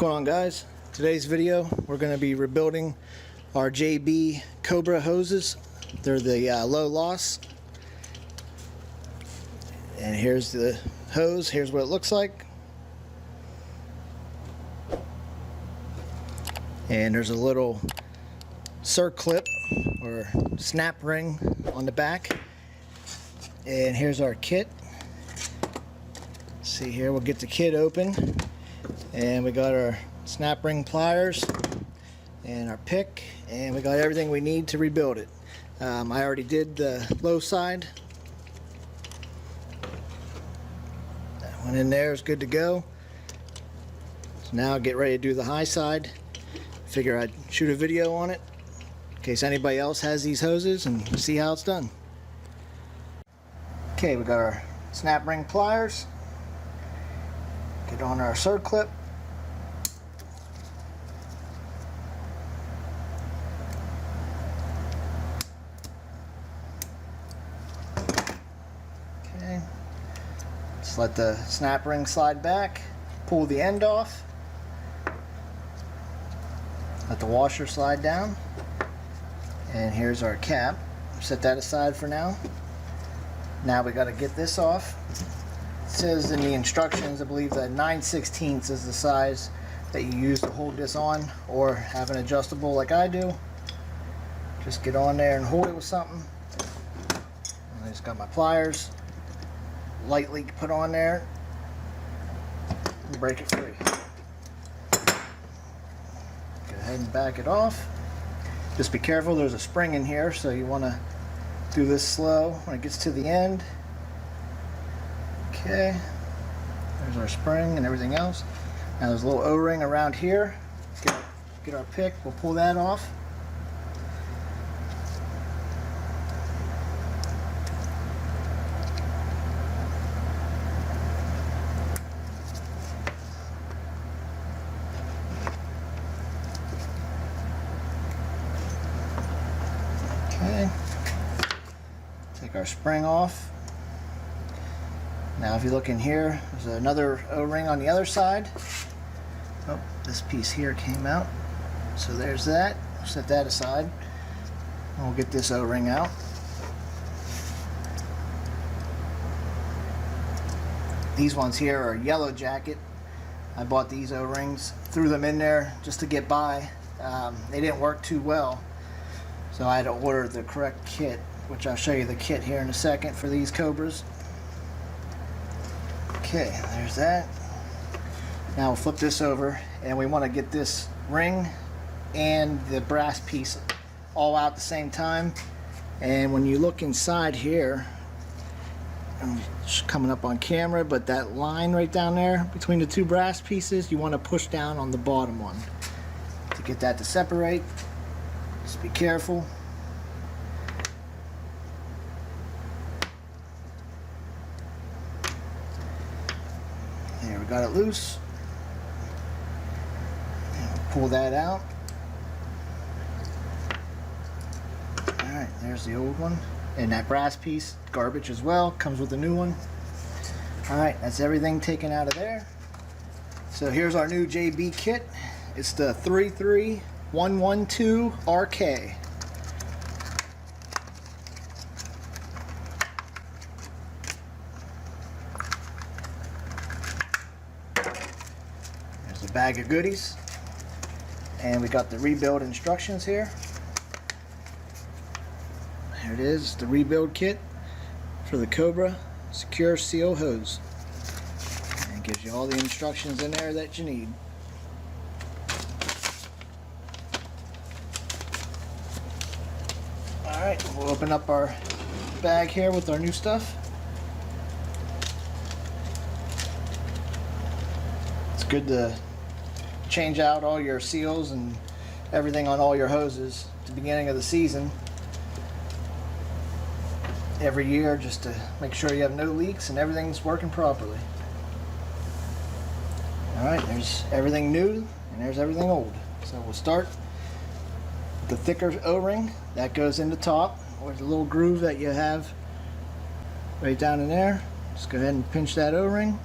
Going on, guys? Today's video we're going to be rebuilding our JB Kobra hoses. They're the low loss, and here's the hose. Here's what it looks like, and there's a little circlip or snap ring on the back, and here's our kit. See here, we'll get the kit open, and we got our snap ring pliers and our pick, and we got everything we need to rebuild it. I already did the low side. That one in there is good to go. So now get ready to do the high side. Figure I'd shoot a video on it in case anybody else has these hoses and see how it's done. Okay, we got our snap ring pliers. Get on our circlip. Okay, just let the snap ring slide back, pull the end off, let the washer slide down, and here's our cap. Set that aside for now. Now we got to get this off. It says in the instructions, I believe, that 9/16 is the size that you use to hold this on, or have an adjustable like I do. Just get on there and hold it with something. And I just got my pliers, lightly put on there and break it free. Go ahead and back it off. Just be careful, there's a spring in here, so you want to do this slow when it gets to the end. Okay, there's our spring and everything else. Now there's a little O-ring around here. Get our pick, we'll pull that off. Okay, take our spring off. Now if you look in here, there's another O-ring on the other side. Oh, this piece here came out. So there's that. Set that aside. And we'll get this O-ring out. These ones here are yellow jacket. I bought these O-rings, threw them in there just to get by. They didn't work too well, so I had to order the correct kit, which I'll show you the kit here in a second for these Kobras. Okay, there's that. Now we'll flip this over, and we want to get this ring and the brass piece all out at the same time. And when you look inside here, it's coming up on camera, but that line right down there between the two brass pieces, you want to push down on the bottom one to get that to separate. Just be careful. There, we got it loose. Pull that out. Alright, there's the old one. And that brass piece, garbage as well, comes with a new one. Alright, that's everything taken out of there. So here's our new JB kit. It's the 33112RK. There's a bag of goodies. And we got the rebuild instructions here. Here it is, the rebuild kit for the Kobra Secure Seal Hose. And it gives you all the instructions in there that you need. Alright, we'll open up our bag here with our new stuff. It's good to change out all your seals and everything on all your hoses at the beginning of the season every year, just to make sure you have no leaks and everything's working properly. Alright, there's everything new and there's everything old. So we'll start with the thicker O-ring that goes in the top, or the little groove that you have right down in there. Just go ahead and pinch that O-ring.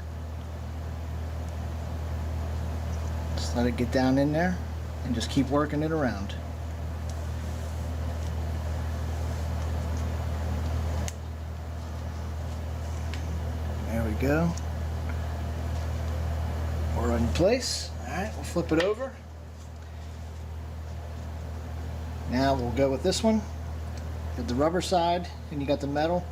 let it get down in there and just keep working it around. There we go. We're in place. Alright, we'll flip it over. Now we'll go with this one. With the rubber side, and you got the metal.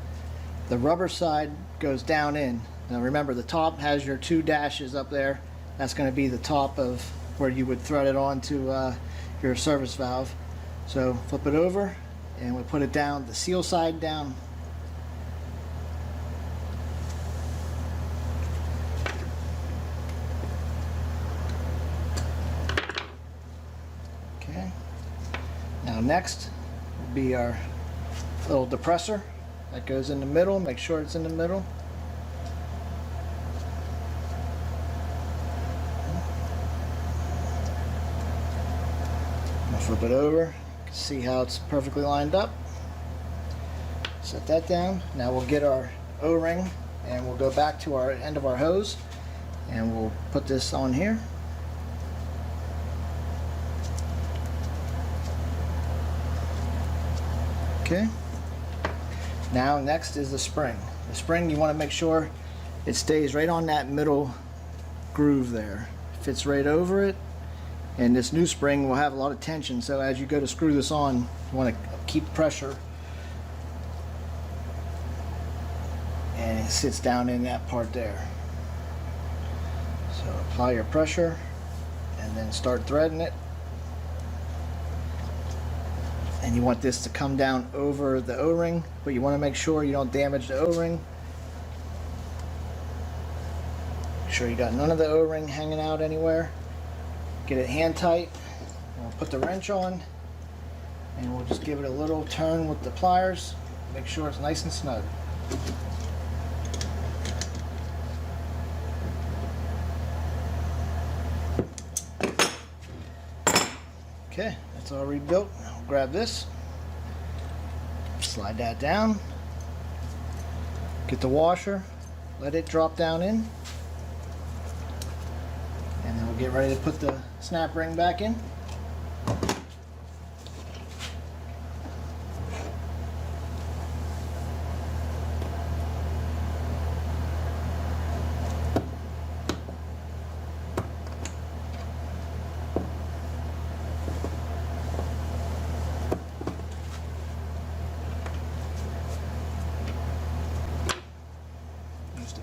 The rubber side goes down in. Now remember, the top has your 2 dashes up there. That's going to be the top of where you would thread it onto your service valve. So flip it over, and we'll put it down, the seal side down. Okay. Now next will be our little depressor that goes in the middle. Make sure it's in the middle. I'll flip it over. You can see how it's perfectly lined up. Set that down. Now we'll get our O-ring and we'll go back to our end of our hose and we'll put this on here. Okay. Now next is the spring. The spring, you want to make sure it stays right on that middle groove there. Fits right over it. And this new spring will have a lot of tension, so as you go to screw this on, you want to keep pressure. And it sits down in that part there. So apply your pressure and then start threading it. And you want this to come down over the O-ring, but you want to make sure you don't damage the O-ring. Make sure you got none of the O-ring hanging out anywhere. Get it hand tight. We'll put the wrench on and we'll just give it a little turn with the pliers. Make sure it's nice and snug. Okay, that's all rebuilt. I'll grab this, slide that down, get the washer, let it drop down in, and then we'll get ready to put the snap ring back in.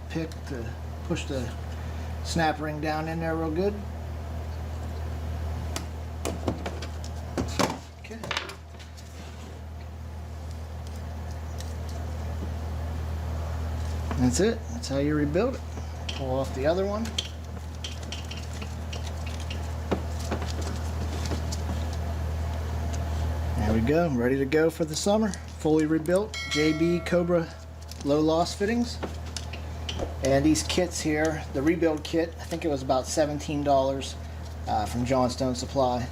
Pick to push the snap ring down in there real good. Okay. That's it. That's how you rebuild it. Pull off the other one. There we go. Ready to go for the summer. Fully rebuilt JB Kobra low loss fittings. And these kits here, the rebuild kit, I think it was about $17 from Johnstone Supply.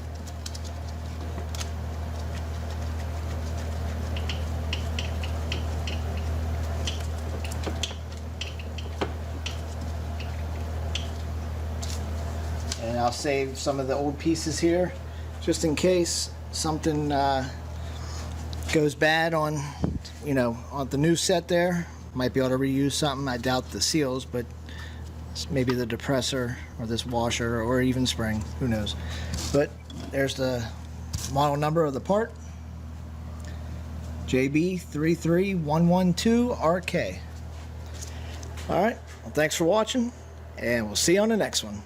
And I'll save some of the old pieces here just in case something goes bad on, on the new set there. Might be able to reuse something. I doubt the seals, but maybe the depressor or this washer or even spring, who knows. But there's the model number of the part, JB33112RK. Alright, well, thanks for watching, and we'll see you on the next one.